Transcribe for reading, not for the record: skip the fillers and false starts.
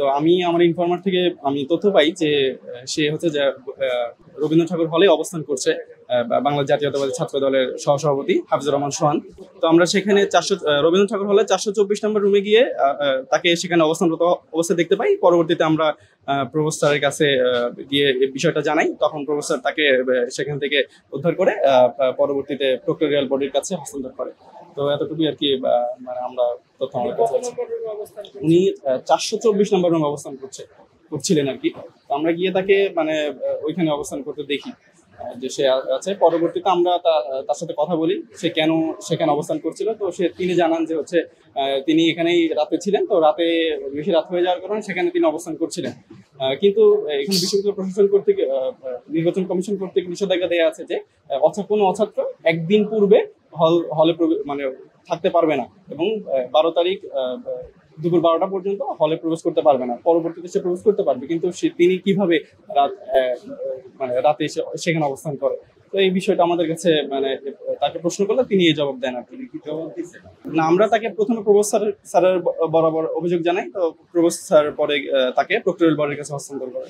তো আমি আমার ইনফরমার থেকে আমি তথ্য পাই যে সে হচ্ছে যে রবীন্দ্র ঠাকুর হলে অবস্থান করছে, বাংলা জাতীয়তাবাদী ছাত্র দলের সহসভাপতি হাফিজুর রহমান সোহান। তো আমরা সেখানে রবীন্দ্র ঠাকুর হলে 424 নম্বর রুমে গিয়ে তাকে সেখানে অবস্থানরত অবস্থায় দেখতে পাই। পরবর্তীতে আমরা প্রভোস্ট স্যারের কাছে গিয়ে বিষয়টা জানাই, তখন প্রভোস্ট স্যার তাকে সেখান থেকে উদ্ধার করে পরবর্তীতে প্রক্টোরিয়াল বডির কাছে হস্তান্তর করে। তো এতটুকুই আর কি, মানে আমরা তথ্য আমাদের কাছে আছে। উনি 424 নম্বর রুমে অবস্থান করছিলেন আর কি। তো আমরা গিয়ে তাকে মানে ওইখানে অবস্থান করতে দেখি যে সে আছে। পরবর্তীতে আমরা তার সাথে কথা বলি সে কেন সেখানে অবস্থান করছিল। তো তিনি জানান যে হচ্ছে তিনি এখানেই রাতে ছিলেন, তো রাতে বেশি রাত হয়ে যাওয়ার কারণে সেখানে তিনি অবস্থান করছিলেন। কিন্তু এখানে বিশ্ববিদ্যালয় প্রশাসন কর্তৃক নির্বাচন কমিশন কর্তৃক নিষেধাজ্ঞা দেওয়া আছে যে কোনো অছাত্র একদিন পূর্বে হলে মানে থাকতে পারবে না, এবং 12 তারিখ দুপুর 12টা পর্যন্ত হলে প্রবেশ করতে পারবে না। পরবর্তীতে সে প্রবেশ করতে পারবে, কিন্তু তিনি কিভাবে মানে রাতে সেখানে অবস্থান করে। তো এই বিষয়টা আমাদের কাছে মানে তাকে প্রশ্ন করলে তিনি এই জবাব দেন আর কি। না, আমরা তাকে প্রথমে প্রভোস্ট স্যারের বরাবর অভিযোগ জানাই। তো প্রভোস্ট স্যার পরে তাকে প্রক্টোরিয়াল বডির কাছে হস্তান্তর করে।